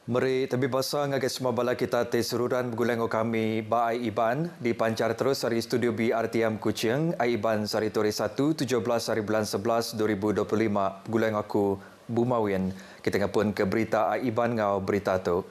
Meri tebi basa ngagai semua bala kita te seruran bergulengo kami ba Ai Iban di pancar terus dari studio BRTM Kuching Ai Iban sari tore 1 17 hari bulan 11 2025 berguleng aku Bumawin kita ngapun ke berita Ai Iban ngau berita tu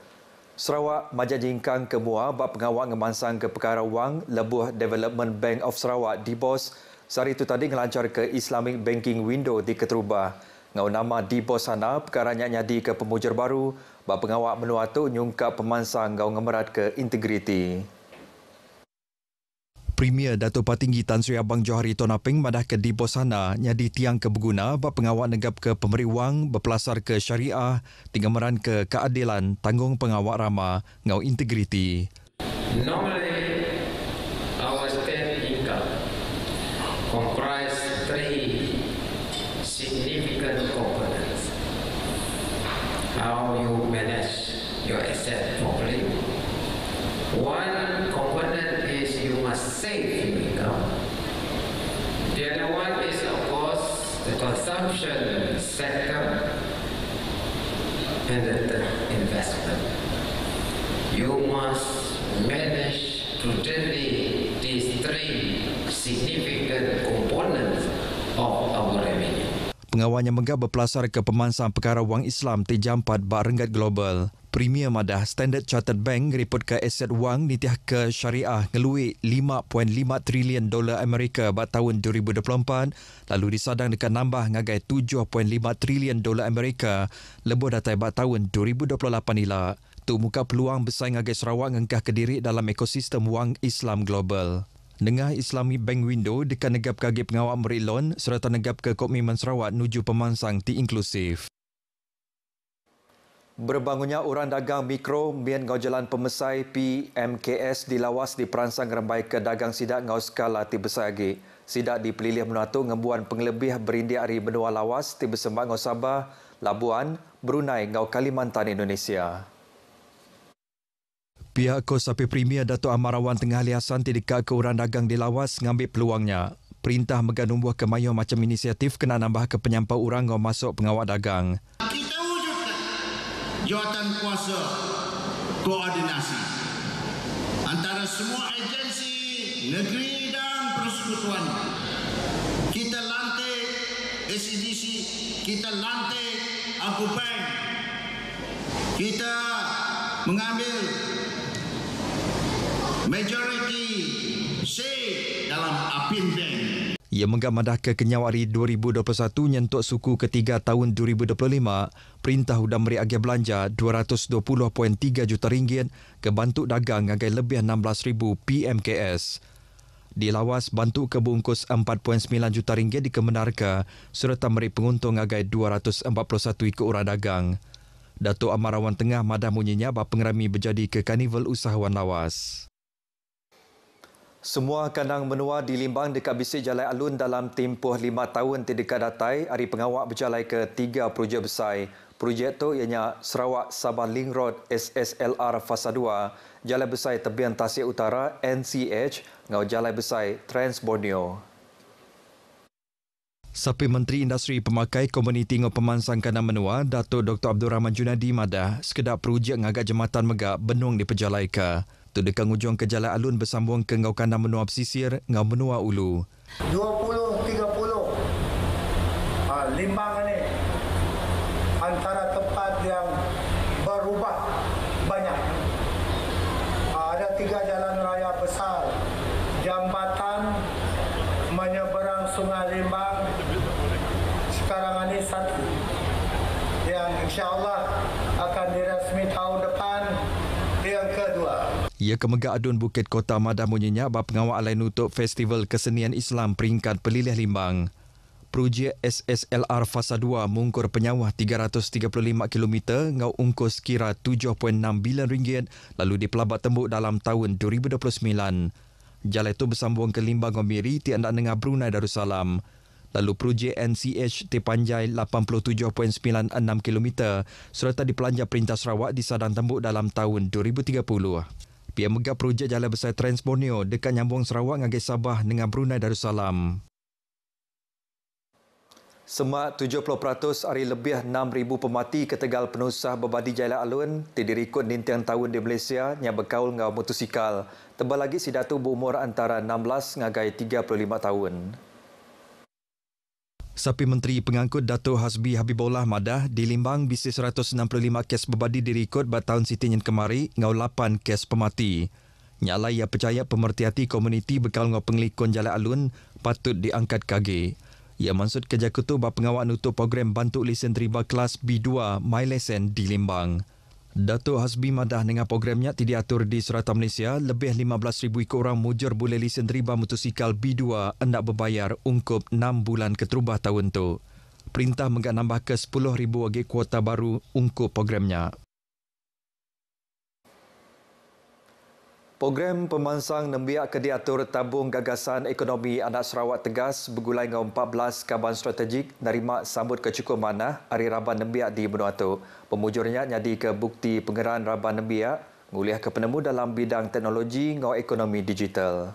Sarawak majajingkang kemua bab pengawak ngemansang ke perkara wang lebuh Development Bank of Sarawak DBOS sari itu tadi ngelancar ke Islamic Banking Window di Keterubah ngau nama DBOS sana perkara nyadi ke pemujar baru bab pengawak menua tu nyungkap pemansang ngau ngemerat ke integriti. Premier Dato' Patinggi Tan Sri Abang Johari Tonaping madah ke DBOS sana nyadi tiang ke berguna bab pengawak negap ke pemberi wang berpelasar ke syariah tinggameran ke keadilan tanggung pengawak rama ngau integriti. Normally, our state income comprise three significant components. How you manage your asset properly. One component is you must save your income. The other one is, of course, the consumption sector, and the third, investment. You must manage prudently these three significant components of our revenue. Pengawalnya menggap berpelasar ke pemansang perkara wang Islam dijampat bak Renggat Global. Premier madah Standard Chartered Bank report ke aset wang nitiah ke syariah ngelui 5.5 trilion dolar Amerika bak tahun 2024 lalu disadang dekat nambah ngagai 7.5 trilion dolar Amerika lebuh datai bak tahun 2028 ila. Tu muka peluang bersaing ngagai Sarawak ngengkah kediri dalam ekosistem wang Islam global. Dengah Islamic Bank Window dekat negap kaki pengawak merilon serta negap ke Komitmen Sarawak nuju pemansang ti inklusif. Berbangunnya orang dagang mikro mien ngau jalan pemesai PMKS dilawas di peransang rembai ke dagang sidak ngau skala ti besar lagi. Sidak di pelilih menatu ngembuan pengelebih berindik hari benua lawas ti bersembah ngau Sabah, Labuan, Brunei ngau Kalimantan Indonesia. Pihak Kosapi Premier Dato' Amarawan Tengah Liasan dekat ke orang dagang dilawas ngambil peluangnya. Perintah meganumbuh kemayuh macam inisiatif kena nambah ke penyampau orang ngau masuk pengawak dagang. Kita wujudkan jawatan kuasa koordinasi antara semua agensi negeri dan persekutuan. Kita lantik ACDC, kita lantik Akubank. Kita mengambil majority say dalam Apin Bank. Ia mengamadah ke Kenyawari 2021 nyentuk suku ketiga tahun 2025, perintah sudah memberi agih belanja 220.3 juta ringgit ke bantuk dagang ngagai lebih 16,000 PMKS. Dilawas bantuk ke bungkus 4.9 juta ringgit di Kemenarga serta memberi penguntung ngagai 241 ikut orang dagang. Dato' Amarawan Tengah madah munyinya bab pengerami berjadi ke Karnival Usahawan Lawas. Semua kandang menua di Limbang dekat bisik Jalai Alun dalam tempoh 5 tahun dekat datai, hari pengawak berjalai ke 3 projek besar. Projek itu ianya Sarawak Sabah Link Road SSLR Fasa 2, Jalai Besar Tebian Tasik Utara NCH, ngau Jalai Besar Trans Borneo. Sapi Menteri Industri Pemakai Komuniti ngau Pemansang Kandang Menua, Dato' Dr. Abdul Rahman Junadi madah sekedar projek ngagak jematan megak benung diperjalaika. Tu dekat ujung ke Jalan Alun bersambung ke ngau kandang menua pesisir ngau menua ulu. 20-30 Limbang ini antara tempat yang berubah banyak. Ada 3 jalan raya besar, jambatan menyeberang Sungai Limbang. Sekarang ini satu yang insya-Allah akan dirasmi tahun depan. Yang kedua, ia kemegak adun Bukit Kota madah munyinya bab pengawak alai nutup Festival Kesenian Islam peringkat pelilih Limbang. Projek SSLR Fasa 2 mengungkur penyawah 335 km ngau ungkus kira 7.6 bilion ringgit lalu dipelabat tembuk dalam tahun 2029. Jalan itu bersambung ke Limbang ngau Miri ti andak nengah Brunei Darussalam. Lalu projek NCH dipanjai 87.96 km serta dipelanja Perintah Sarawak di Sadang Tembuk dalam tahun 2030. Pihak megap projek Jalan Besar Trans Borneo dekat nyambung Sarawak ngagai Sabah dengan Brunei Darussalam. Semak 70% hari lebih 6,000 pemati ke Tegal Penusah Berbadi Jalan Alun dirikut nintiang tahun di Malaysia yang berkaul dengan motosikal. Tebal lagi si datu berumur antara 16 ngagai 35 tahun. Sapi Menteri Pengangkut Dato' Hasbi Habibullah Madah di Limbang bisi 165 kes berbadi dirikut bat tahun sitinyen kemari ngau 8 kes pemati. Nyalai ia percaya pemerhati komuniti berkaul dengan pengelikon Jalan Alun patut diangkat kage. Ia maksud kerja kutu bab pengawal untuk program bantu lesen terima kelas B2 My Lesen di Limbang. Dato' Hasbi Madah dengan programnya tidak diatur di Serata Malaysia, lebih 15,000 ekor orang mujur boleh lesen terima motosikal B2 hendak berbayar ungkup 6 bulan keterubah tahun tu. Perintah menggak nambah ke 10,000 lagi kuota baru ungkup programnya. Program pemansang nembiak ke diatur tabung gagasan ekonomi anak Sarawak Tegas bergulai dengan 14 kaban strategik nerima sambut kecukup manah hari Raban nembiak di benua tu. Pemujurnya nyadi ke bukti pengeraan Raban nembiak nguliah ke penemu dalam bidang teknologi dengan ekonomi digital.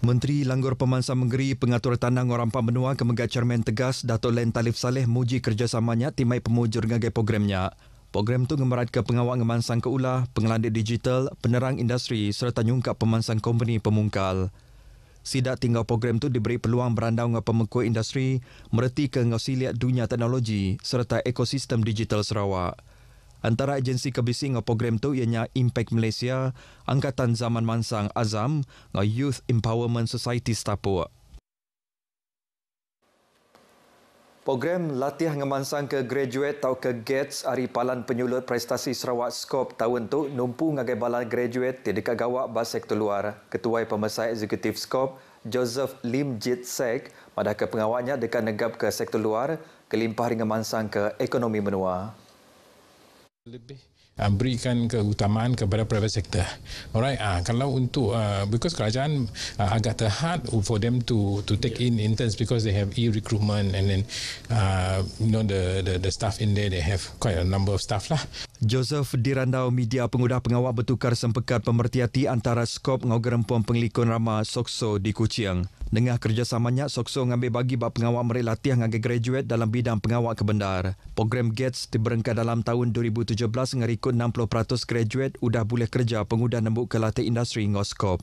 Menteri Langgur Pemansang Menggeri Pengatur Tanah Ngorampan Benua Kemegat Chairman Tegas Dato' Len Talif Saleh muji kerjasamanya timai pemujur ngagai programnya. Program itu ngemerat ke pengawal ngemansang keulah, pengelandik digital, penerang industri serta nyungkap pemansang company pemungkal. Sidak tinggal program itu diberi peluang berandau dengan pemekuat industri, mereti ke ngosiliat dunia teknologi serta ekosistem digital Sarawak. Antara agensi kebisi dengan program itu ianya Impact Malaysia, Angkatan Zaman Mansang Azam, dengan Youth Empowerment Society Stapur. Program latihan ngemansang ke graduate atau ke GATS Hari Palan Penyulut Prestasi Sarawak Skop tahun tu numpu ngagai balan graduate di dekat gawak bas sektor luar. Ketua Pemesai Eksekutif Skop, Joseph Lim Jit Sek, pada ke pengawalnya dekat negap ke sektor luar, kelimpah ngemansang ke ekonomi menua. Lebih berikan keutamaan kepada private sector. Alright, kalau untuk because kerajaan agak terhad for them to take in interns because they have e-recruitment and then the staff in there, they have quite a number of staff lah. Joseph dirandau media pengudah pengawal bertukar sempekat pemerhati antara skop ngau gerempong pengelikon rama Sokso di Kuching. Dengan kerjasamanya, Sokso ngambil bagi bab pengawal mereka latihan ngagai graduate dalam bidang pengawal kebendar. Program GATS diberengka dalam tahun 2017 ngerikut 60% graduate udah boleh kerja pengudah nembuk ke latih industri ngau skop.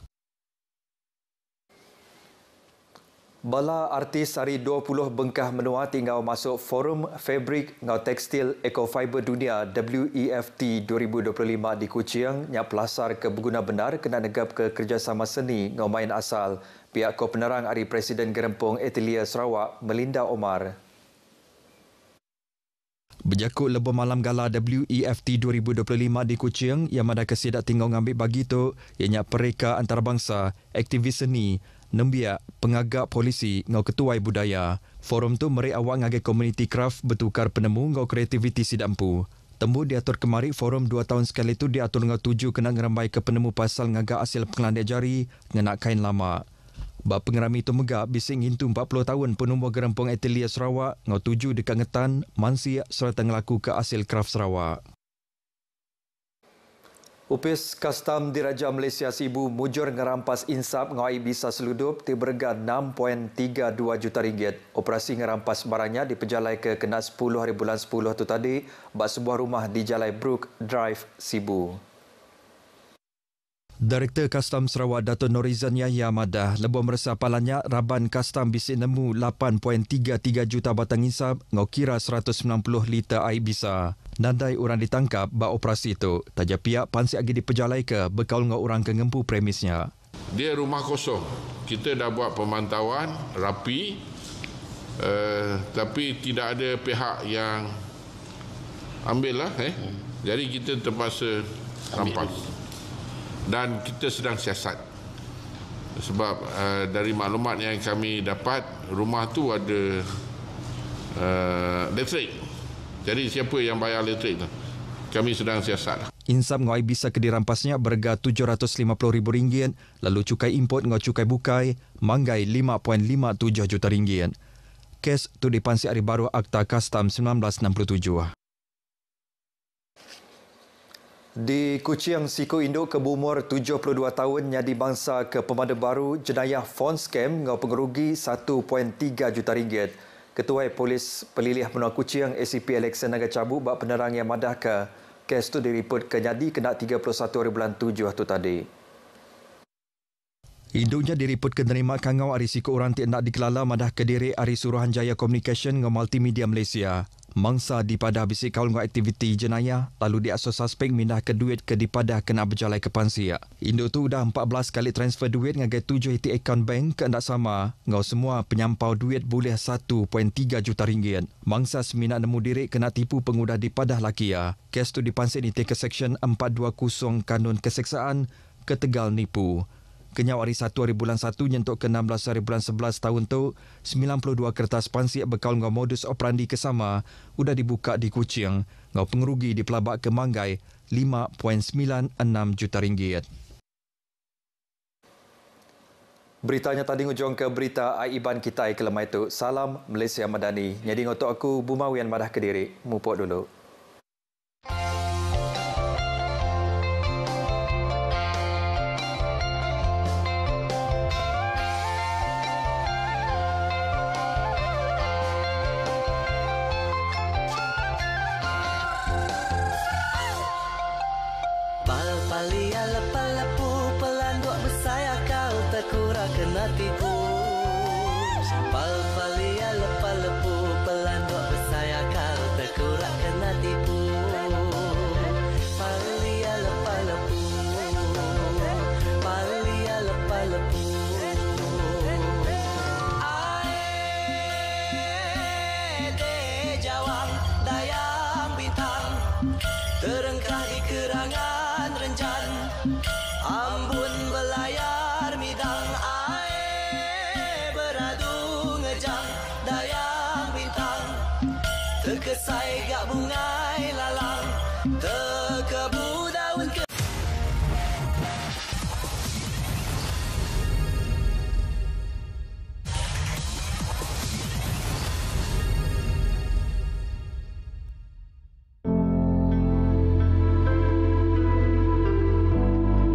Bala artis hari 20 Bengkah Menua tinggal masuk Forum Fabrik ngau Tekstil Ecofiber Dunia WEFT 2025 di Kuching yang pelasar ke berguna benar kena negap ke kerjasama seni ngau main asal. Pihak Ko-Penerang Hari Presiden Gerempong Atelier Sarawak Melinda Omar. Berjakut lebuh malam gala WEFT 2025 di Kuching yang mana kesidak tinggal ngambil bagi tu ianya pereka antarabangsa, aktivis seni, nembiak, pengagak polisi ngau ketuai budaya. Forum tu meri awak ngagai community craft bertukar penemu ngau kreativiti sidampu. Temu diatur kemari forum 2 tahun sekali tu diatur ngau 7 kena ngerambai ke penemu pasal ngagak hasil pengelandik jari ngenak kain lama. Bab pengerami itu megak bising hintu 40 tahun penumbuk gerempong Atelier Sarawak ngau 7 dekat Ngetan, Mansi serta ngelaku ke hasil kraft Sarawak. Upis Kastam Diraja Malaysia Sibu mujur ngerampas insap ngau bisa seludup diberga 6.32 juta ringgit. Operasi ngerampas barangnya diperjalai ke kena 10 hari bulan 10 tu tadi bak sebuah rumah di Jalai Brook Drive Sibu. Direktur Kastam Sarawak Dato' Norizan Yahya Madah lebuh merasa palannya Raban Kastam bisik nemu 8.33 juta batang insap ngau kira 190 liter air bisa. Nandai orang ditangkap bak operasi itu. Taja pihak pansik lagi diperjalai ke berkaul ngau orang ke ngempu premisnya. Dia rumah kosong. Kita dah buat pemantauan rapi tapi tidak ada pihak yang ambil lah. Jadi kita terpaksa rampas. Dan kita sedang siasat sebab dari maklumat yang kami dapat rumah tu ada elektrik, jadi siapa yang bayar elektrik tu kami sedang siasat. Insap ngau bisa ke dirampasnya berharga RM750,000 lalu cukai import ngau cukai bukai manggai RM5.57 juta. Kes tu dipansik hari baru Akta Kastam 1967. Di Kuching, Siku Induk ke berumur 72 tahun yang dibangsa ke Pemandu Baru jenayah phone scam ngau pengerugi RM1.3 juta. Ketua Polis Pelilih Benua Kuching ACP Alexander Naga cabut bab penerang yang madah ke kes tu diripot ke Nyadi kena 31 hari bulan 7 tu tadi. Induknya diriput ke nerima kangau risiko orang tidak nak dikelala madah ke diri Ari Suruhanjaya Communication dengan Multimedia Malaysia. Mangsa dipadah bisik kaul dengan aktiviti jenayah lalu diasas suspek mindah ke duit ke dipadah kena berjalai ke pansia. Induk tu dah 14 kali transfer duit dengan 7 ATM akaun bank ke ndak sama. Ngau semua penyampau duit boleh 1.3 juta ringgit. Mangsa seminat nemu diri kena tipu pengudah dipadah lakia. Kes tu dipansir di ke Seksyen 420 Kanun Keseksaan ke Tegal nipu. Kenyau hari 1 hari bulan 1 nyentuk ke 16 hari bulan 11 tahun tu, 92 kertas pansik berkaul dengan modus operandi kesama sudah dibuka di Kuching. Ngau pengerugi dipelabak ke Manggai 5.96 juta ringgit. Beritanya tadi hujung ke berita Aiban kita ke lemah itu. Salam Malaysia Madani. Jadi ngotok aku Bumawian Madah Kediri. Mupok dulu. Kena tipu Pal-palia lepa-lepu Pelanduk bersaya kau terkurak kena tipu Palia lepa-lepu Palia lepa-lepu Ae jawab dayang bintang Terengkah di kerangan rencan Ambun belayar midang terkesai gak bungai lalang terkebu daun ke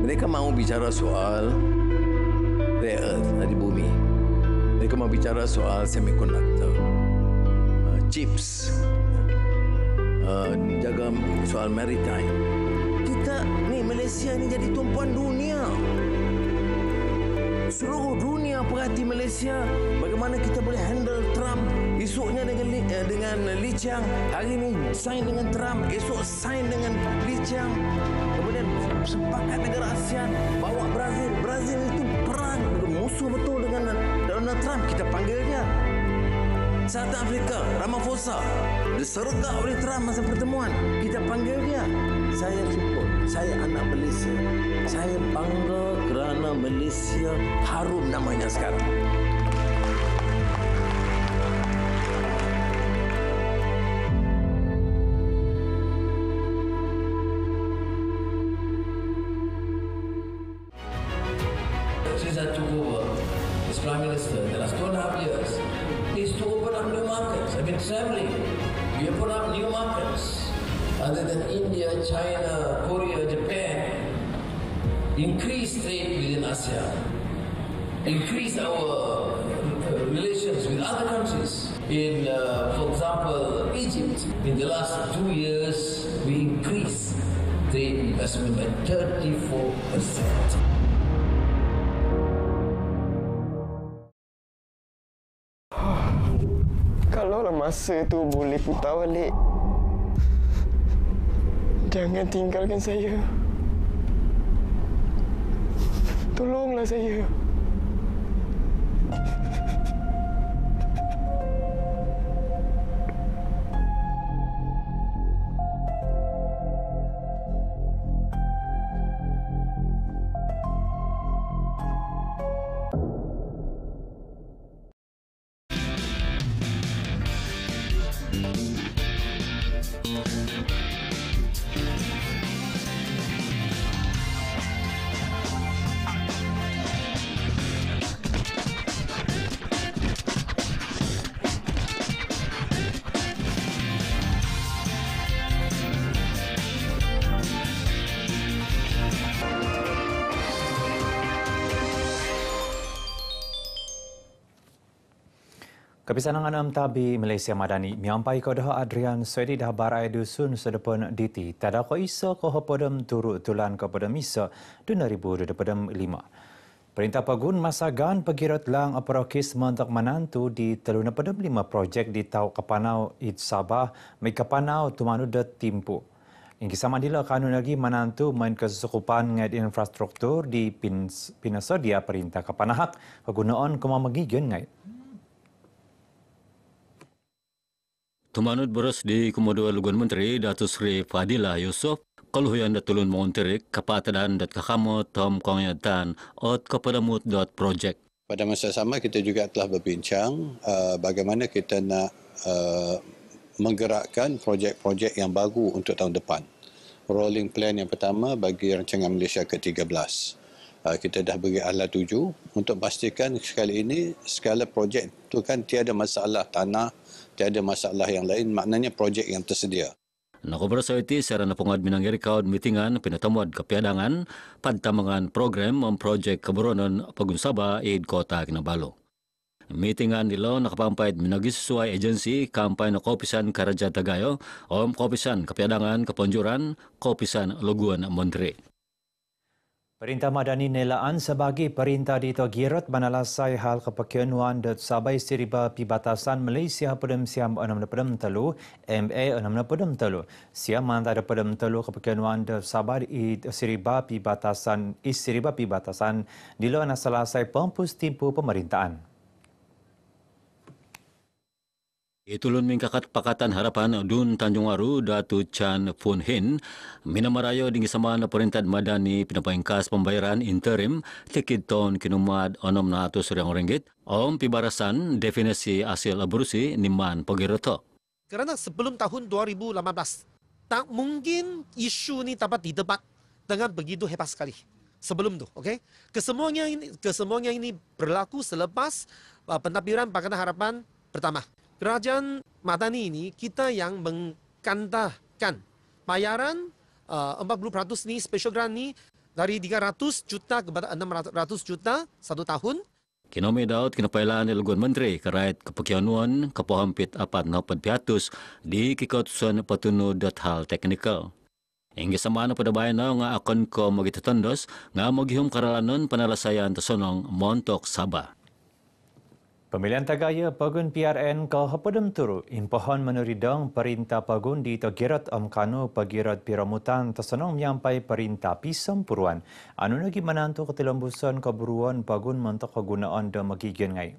mereka mahu bicara soal rare earth di bumi. Mereka mahu bicara soal semiconductor, chips, jaga soal maritime. Kita ni Malaysia ni jadi tumpuan dunia. Seluruh dunia perhati Malaysia. Bagaimana kita boleh handle Trump. Esoknya dengan Li Qiang. Hari ini sign dengan Trump. Esok sign dengan Li Qiang. Kemudian sepakat negara ASEAN bawa Brazil. Brazil itu perang musuh betul dengan Donald Trump. Kita panggil dia. South Africa, Ramaphosa disergap oleh Trump masa pertemuan. Kita panggil dia. Saya syukur. Saya anak Malaysia. Saya bangga kerana Malaysia harum namanya sekarang. Since I took over as Prime Minister in the last 2.5 years, is to open up new markets. I've been traveling. We open up new markets other than India, China, Korea, Japan. Increase trade within ASEAN. Increase our relations with other countries. In, for example, Egypt. In the last 2 years, we increased trade investment by 34%. Kalaulah masa tu boleh putar balik, jangan tinggalkan saya. Tolonglah saya. Kepisanangan Tabi Malaysia Madani miampai ko dah Adrian Swedi dah barai dusun sedepan DT. Tada ko isa ko hopodem turut tulan ko podem isa 2025. Perintah Pagun masagan pagirot lang aparokis mentok menantu di teluna pedem 5 projek di Tau Kapanau Id Sabah mai Kapanau tumanu de timpu. Ingki sama dila kanun lagi menantu main kesukupan ngait infrastruktur di pinasodia perintah Kapanahak kegunaan kemamagigen ngait. Tumanut beras di Komodo Luguan Menteri Datuk Seri Fadilah Yusof kalau yang datulun monterik kapatadan dat kakamo tom kongyatan ot kepadamut.project. Pada masa sama kita juga telah berbincang bagaimana kita nak menggerakkan projek-projek yang baru untuk tahun depan. Rolling plan yang pertama bagi rancangan Malaysia ke-13. Kita dah beri ahla 7 untuk pastikan sekali ini segala projek itu kan tiada masalah tanah, tiada masalah yang lain, maknanya projek yang tersedia. Nakobra Saiti sarana pungad minanggiri kaud mitingan pinatamuad kepiadangan pantamangan program projek keburonan Pagun Sabah id Kota Kinabalu. Mitingan dilo nakapampait minagi sesuai agensi kampanye Kopisan Karaja Tagayo om Kopisan Kepiadangan Keponjuran Kopisan Luguan Menteri. Perintah Madani nelaan sebagai perintah di Togirot manalasai hal kepekenuan dat sabai seriba pibatasan Malaysia pedem siam 6 pedem telu MA 6 pedem telu siam antara pedem telu kepekenuan dat sabai seriba pibatasan dilo nasalasai pempus timpu pemerintahan. Itulun mingkakat Pakatan Harapan Dun Tanjung Waru Datu Chan Fun Hin minamarayo dingi sama na perintah Madani pinapaingkas pembayaran interim tikid ton kinumad RM600 om pibarasan definisi hasil aburusi niman pagiroto. Kerana sebelum tahun 2018 tak mungkin isu ni dapat didebat dengan begitu hebat sekali. Sebelum tu, okey. Kesemuanya ini berlaku selepas pentadbiran Pakatan Harapan pertama. Kerajaan Madani ini kita yang mengkandahkan bayaran 40% ni special grant ni dari 300 juta kepada 600 juta satu tahun. Kinomi daud kinapailan ni Luguan Menteri karait kepekianuan kepohampit 4.900 di kikotusan patunu.hal teknikal. Hingga samana pada bayan na nga akon ko magitatandos nga maghihum karalanon panalasayan tasonong Montok Sabah. Pemilihan Tagaya Pagun PRN ke Hapadam Turu impohon menuridang perintah Pagun di Togirat Amkano Pagirat Piramutan tersenong menyampai perintah Pisampuruan. Anu lagi menantu ketilambusan keburuan Pagun mentok kegunaan dan magigen ngai.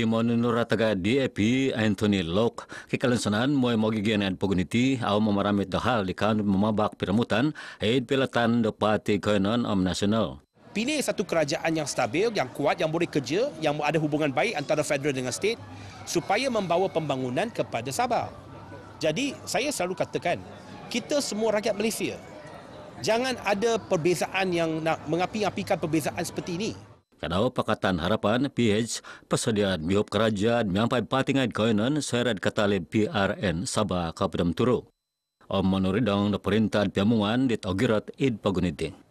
Menurut taga DAP Anthony Locke, kekalansanan moy magigen at Paguniti aw mamaramit dahal di kanun memabak Piramutan aid pilatan dapati kanan nasional. Pilih satu kerajaan yang stabil, yang kuat, yang boleh kerja, yang ada hubungan baik antara federal dengan state supaya membawa pembangunan kepada Sabah. Jadi, saya selalu katakan, kita semua rakyat Malaysia, jangan ada perbezaan yang nak mengapi-apikan perbezaan seperti ini. Kadau Pakatan Harapan PH persediaan miop kerajaan menyampai patingan kawanan syarat katalib PRN Sabah Kapadam Turu. Menuridang perintah piamungan di Togirat id Paguniti.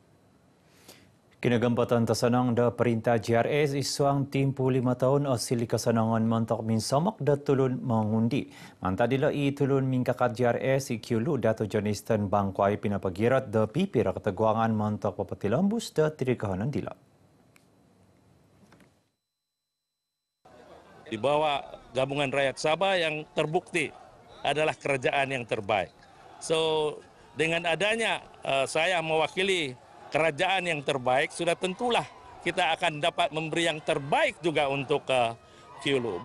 Kinagambatan tersenang da perintah GRS isuang timpu 5 tahun asili kesenangan mentok minsamak da tulun mengundi. Mantadila i tulun mingkakat GRS ikiulu Dato' Johnston Bangkwai pinapagirat da pipira keteguangan mentok papatilambus da tirikahanan dila. Di bawah gabungan rakyat Sabah yang terbukti adalah kerajaan yang terbaik. So dengan adanya saya mewakili kerajaan yang terbaik, sudah tentulah kita akan dapat memberi yang terbaik juga untuk Kiulu.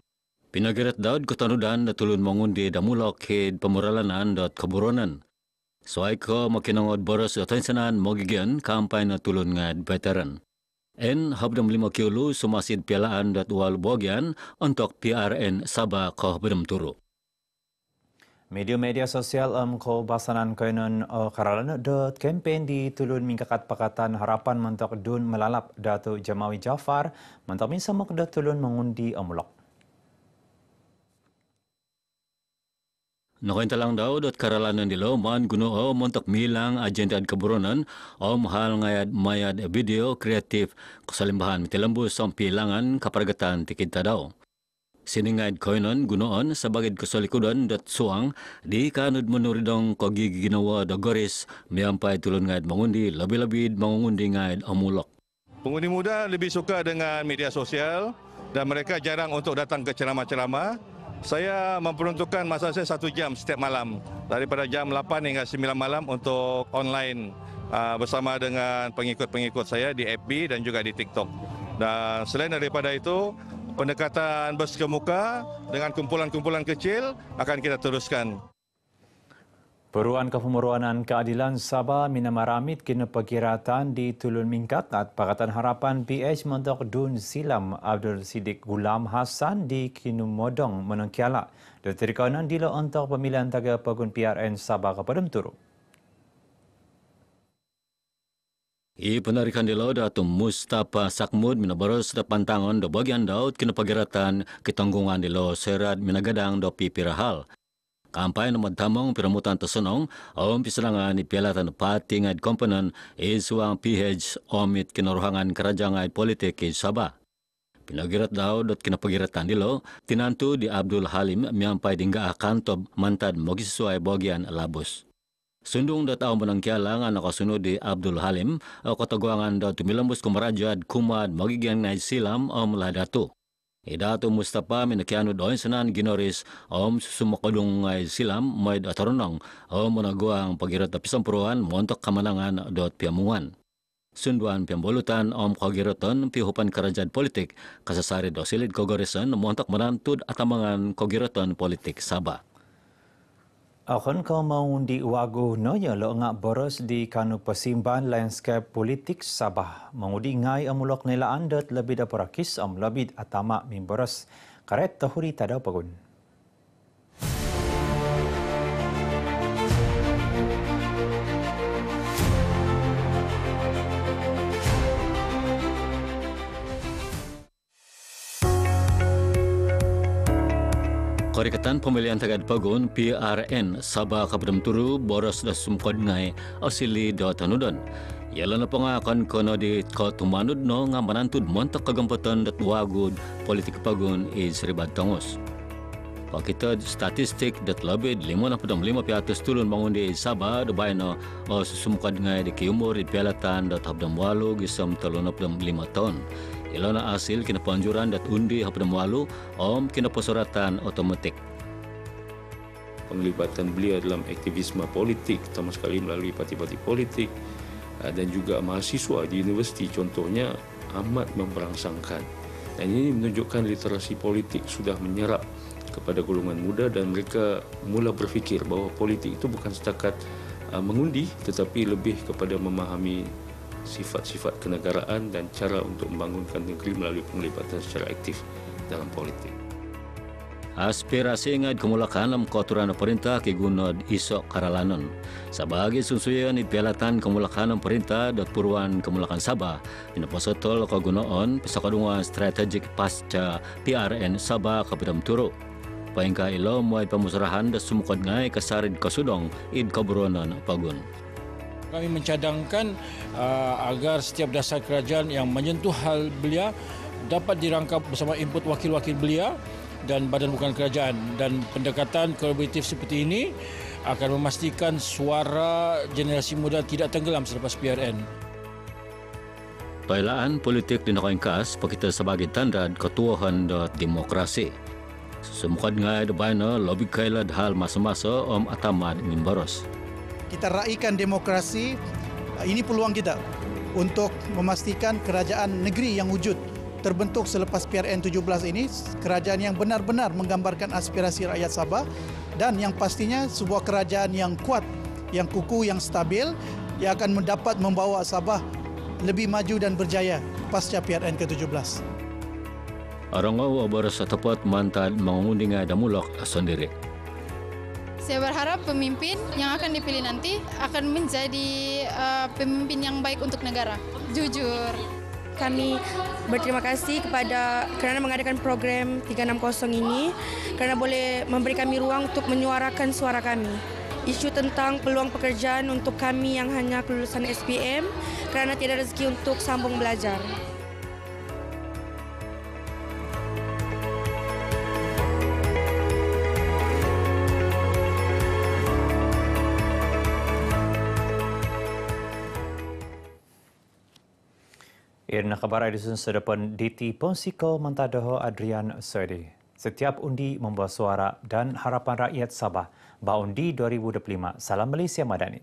Pinagirat daud ketanudan natulun mengundi damulok hid pemuralanan dot keburonan. Soai ko makinangod boros atensanan mogigian kampay natulun ngad veteran. En habdam 5 Kiulu sumasid pialaan dot wal bogian untuk PRN Sabah ko bedem turu. Media sosial ko basanan kainan karalana dot kempen di tulun mingkakat Pakatan Harapan mentok dun melalap Dato' Jamawi Jafar mentok minsamak dot tulun mengundi amulok. Nakointalang daw dot karalanan nilo man gunoo montok milang agenda keburonan hal ngayad mayad video kreatif kasalimbahan mitilambus ang pilangan kaparagatan tikita daw. Siningad koinon gunoon sa bagid kasalikudan dat suang di kanod menuridong kogiginawa da goris miampay tulon ngayad mangundi labi-labid mangungundi ngayad amulok. Pengundi muda lebih suka dengan media sosial dan mereka jarang untuk datang ke ceramah-ceramah. Saya memperuntukkan masa saya 1 jam setiap malam daripada jam 8 hingga 9 malam untuk online bersama dengan pengikut-pengikut saya di FB dan juga di TikTok. Dan selain daripada itu, pendekatan bersemuka dengan kumpulan-kumpulan kecil akan kita teruskan. Peruan Kepemeruanan Keadilan Sabah minamaramit kina pagkiratan di Tulun Mingkat at Pakatan Harapan PH mentok Dun Silam Abdul Siddiq Gulam Hassan di Kinumodong Menengkiala. Detirikanan dilo untuk pemilihan taga Pegun PRN Sabah kepada Turu. Penarikan dilo Datuk Mustafa Sakmud minabaros da pantangon do bagian daud kina pagkiratan kitanggungan dilo serat minagadang do pipirahal. Kampay na magtamong piramutan tasunong ang pisalangan ni pialatan pati ngayad komponen isuang PH omit kinaruhangan kerajaan ngayad politik ke Sabah. Pinagirat daw dot kinapagiratan dilo, tinantu di Abdul Halim miyampay dingga kantob mantad magisuay bagian labos. Sundong dataw manangkiala nga nakasunod di Abdul Halim o katagwangan daw tumilambos kumarajad kumad magigyan ngayad silam o muladato. Dato Mustafa minakiano doon sanan ginoris sumakadong ngay silam may atarunang managawang pagirat na pisampuruan montok kamanangan dot piamungan. Sunduan piambolutan kagiraton pihupan karajad politik kasasari do silid kogorisan montok manantud atamangan kagiraton politik Sabah. Akan kau mengundi wagu nonya lo ngak boros di kanu pesimban landscape politik Sabah. Mengundi ngai amulok nilaan dot lebih daporakis lebih atama mimboros. Karet tahuri tada pagun. Karikatan pemilihan tagad pagun PRN Sabah Kapadam Turu boros da sumkod ngay asili do tanudon. Yala na pangakan kono di tumanod no nga manantud montak kagampatan dat wagud politik pagun is ribad tangos. Pakita statistik dat labid 55 piatos tulun mangundi Sabah do bayno o sumkod ngay di kiumor di pialatan dat habdam walu gisam 35 ton. Ilaw na asil kinapanjuran dat undi hapdam walu kinapasuratan otomatik. Penglibatan beliau dalam aktivisme politik, terutama sekali melalui parti-parti politik dan juga mahasiswa di universiti contohnya amat memperangsangkan. Dan ini menunjukkan literasi politik sudah menyerap kepada golongan muda dan mereka mula berfikir bahawa politik itu bukan setakat mengundi tetapi lebih kepada memahami sifat-sifat kenegaraan dan cara untuk membangunkan negeri melalui penglibatan secara aktif dalam politik. Aspirasi ngad kemulakan dalam kotoran perintah kegunod isok karalanon. Sebagai sunsuyan ipialatan kemulakan perintah dot puruan kemulakan Sabah, pinapasotol kagunoon pisakadungan strategik pasca PRN Sabah Kapadam Turu. Paingka ilo muay pamusarahan da sumukod ngay kasarid kasudong id kaburonan pagun. Kami mencadangkan agar setiap dasar kerajaan yang menyentuh hal belia dapat dirangkap bersama input wakil-wakil belia dan badan bukan kerajaan. Dan pendekatan kolaboratif seperti ini akan memastikan suara generasi muda tidak tenggelam selepas PRN. Pailaan politik di Nakaingkas pakita sebagai tanda ketuahan dan demokrasi. Sumukad nga bayna lobby kailad hal masa-masa atamad mimbaros. Kita raikan demokrasi, ini peluang kita untuk memastikan kerajaan negeri yang wujud terbentuk selepas PRN 17 ini, kerajaan yang benar-benar menggambarkan aspirasi rakyat Sabah dan yang pastinya sebuah kerajaan yang kuat, yang kukuh, yang stabil, yang akan mendapat membawa Sabah lebih maju dan berjaya pasca PRN ke-17. Arangaw baras tepat mantan mengundi nga damulok sendiri. Saya berharap pemimpin yang akan dipilih nanti akan menjadi pemimpin yang baik untuk negara, jujur, kami berterima kasih kerana mengadakan program 360 ini kerana boleh memberi kami ruang untuk menyuarakan suara kami. Isu tentang peluang pekerjaan untuk kami yang hanya kelulusan SPM kerana tiada rezeki untuk sambung belajar. Irna kabar edison sedepan DT Ponsiko Mantadoho Adrian Sedi. Setiap undi membawa suara dan harapan rakyat Sabah. Baundi 2025. Salam Malaysia Madani.